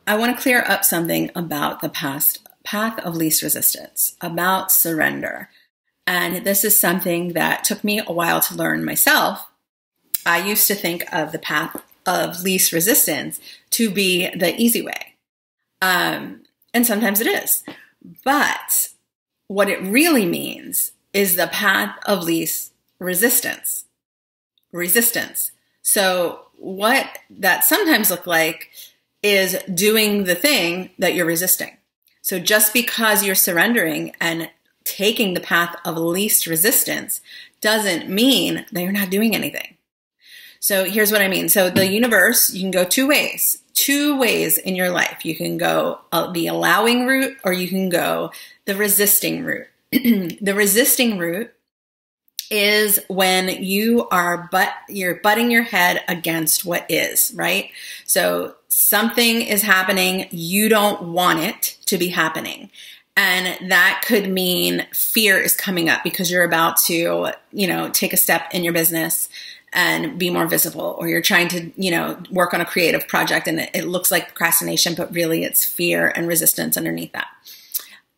I want to clear up something about the past path of least resistance, about surrender. And this is something that took me a while to learn myself. I used to think of the path of least resistance to be the easy way. And sometimes it is. But what it really means is the path of least resistance. Resistance. So what that sometimes looks like is doing the thing that you're resisting. So just because you're surrendering and taking the path of least resistance doesn't mean that you're not doing anything. So here's what I mean. So the universe, you can go two ways in your life. You can go the allowing route, or you can go the resisting route. The resisting route is when you're butting your head against what is, right? So something is happening, you don't want it to be happening. And that could mean fear is coming up because you're about to, take a step in your business and be more visible, or you're trying to, work on a creative project and it looks like procrastination, but really it's fear and resistance underneath that.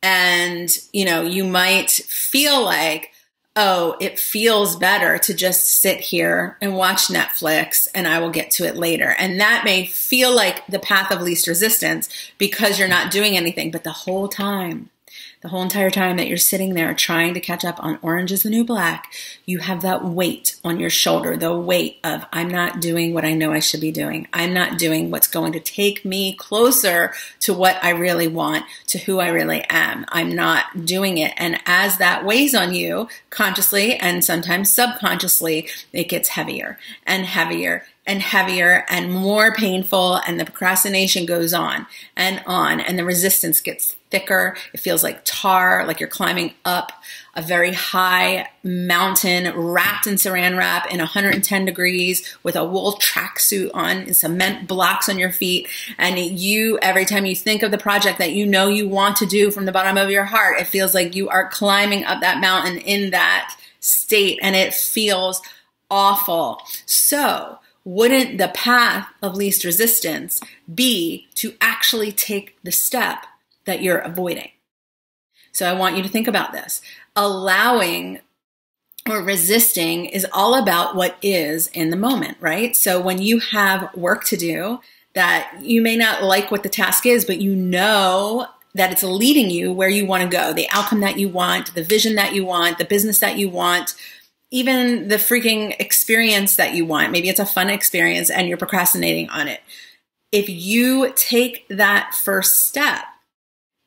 And, you might feel like, oh, it feels better to just sit here and watch Netflix and I will get to it later. And that may feel like the path of least resistance because you're not doing anything. But the whole entire time that you're sitting there trying to catch up on Orange is the New Black, you have that weight on your shoulder, the weight of I'm not doing what I know I should be doing. I'm not doing what's going to take me closer to what I really want, to who I really am. I'm not doing it. And as that weighs on you consciously and sometimes subconsciously, it gets heavier and heavier and heavier and more painful, and the procrastination goes on, and the resistance gets thicker. It feels like tar, like you're climbing up a very high mountain wrapped in saran wrap in 110 degrees with a wool tracksuit on and cement blocks on your feet. And every time you think of the project that you know you want to do from the bottom of your heart, it feels like you are climbing up that mountain in that state, and it feels awful. So wouldn't the path of least resistance be to actually take the step that you're avoiding? So I want you to think about this. Allowing or resisting is all about what is in the moment, right? So when you have work to do that you may not like what the task is, but you know that it's leading you where you want to go, the outcome that you want, the vision that you want, the business that you want, even the freaking experience that you want. Maybe it's a fun experience and you're procrastinating on it. If you take that first step,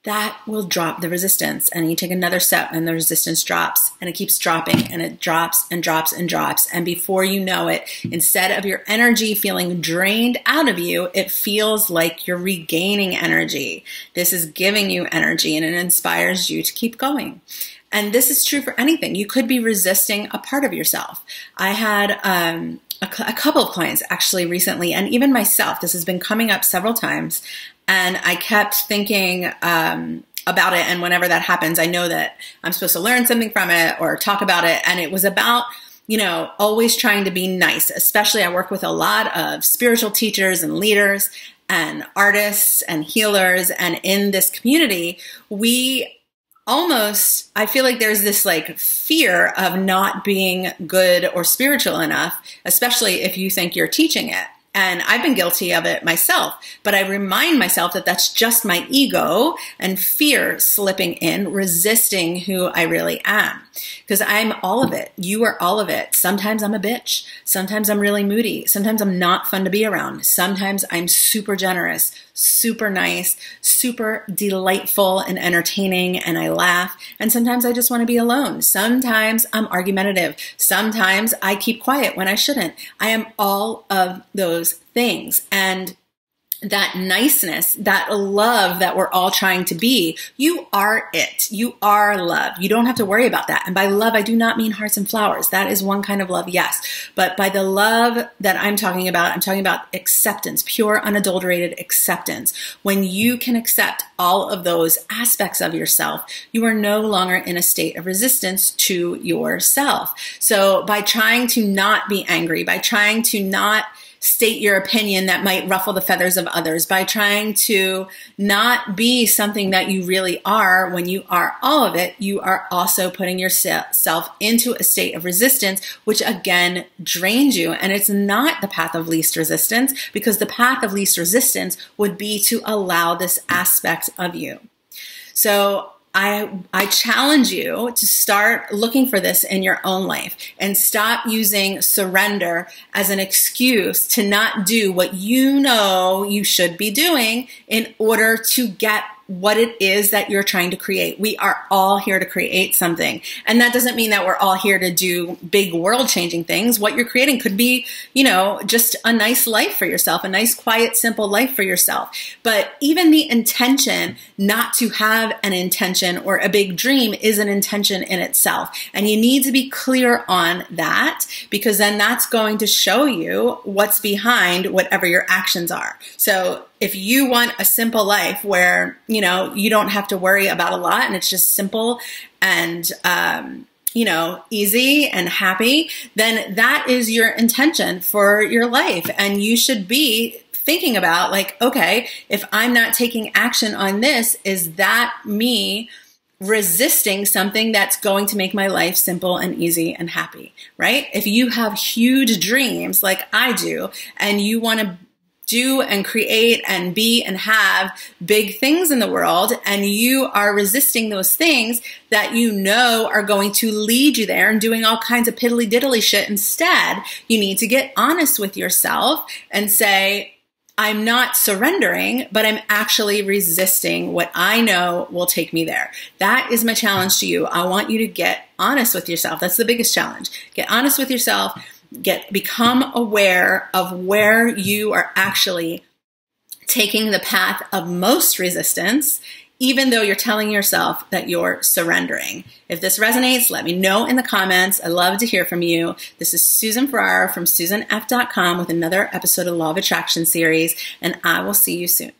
that will drop the resistance, and you take another step and the resistance drops, and it keeps dropping, and it drops and drops and drops. And before you know it, instead of your energy feeling drained out of you, it feels like you're regaining energy. This is giving you energy, and it inspires you to keep going. And this is true for anything. You could be resisting a part of yourself. I had a couple of clients actually recently, and even myself, this has been coming up several times. And I kept thinking about it. And whenever that happens, I know that I'm supposed to learn something from it or talk about it. And it was about, always trying to be nice. Especially I work with a lot of spiritual teachers and leaders and artists and healers. And in this community, I feel like there's this fear of not being good or spiritual enough, especially if you think you're teaching it. And I've been guilty of it myself, but I remind myself that that's just my ego and fear slipping in, resisting who I really am. Because I'm all of it. You are all of it. Sometimes I'm a bitch. Sometimes I'm really moody. Sometimes I'm not fun to be around. Sometimes I'm super generous, super nice, super delightful and entertaining, and I laugh. And sometimes I just want to be alone. Sometimes I'm argumentative. Sometimes I keep quiet when I shouldn't. I am all of those things. And that niceness, that love that we're all trying to be, you are it. You are love. You don't have to worry about that. And by love, I do not mean hearts and flowers. That is one kind of love, yes. But by the love that I'm talking about acceptance, pure, unadulterated acceptance. When you can accept all of those aspects of yourself, you are no longer in a state of resistance to yourself. So by trying to not be angry, by trying to not state your opinion that might ruffle the feathers of others, by trying to not be something that you really are when you are all of it, you are also putting yourself into a state of resistance, which again drains you. And it's not the path of least resistance, because the path of least resistance would be to allow this aspect of you. So I challenge you to start looking for this in your own life and stop using surrender as an excuse to not do what you know you should be doing in order to get what it is that you're trying to create. We are all here to create something. And that doesn't mean that we're all here to do big world-changing things. What you're creating could be, just a nice life for yourself, a nice, quiet, simple life for yourself. But even the intention not to have an intention or a big dream is an intention in itself. And you need to be clear on that, because then that's going to show you what's behind whatever your actions are. So if you want a simple life where, you don't have to worry about a lot and it's just simple and, easy and happy, then that is your intention for your life. And you should be thinking about okay, if I'm not taking action on this, is that me resisting something that's going to make my life simple and easy and happy, right? If you have huge dreams like I do, and you want to do and create and be and have big things in the world, and you are resisting those things that you know are going to lead you there and doing all kinds of piddly diddly shit instead, you need to get honest with yourself and say, I'm not surrendering, but I'm actually resisting what I know will take me there. That is my challenge to you. I want you to get honest with yourself. That's the biggest challenge. Get honest with yourself. Become aware of where you are actually taking the path of most resistance, even though you're telling yourself that you're surrendering. If this resonates, let me know in the comments. I love to hear from you. This is Susan Ferrara from SusanF.com with another episode of Law of Attraction series, and I will see you soon.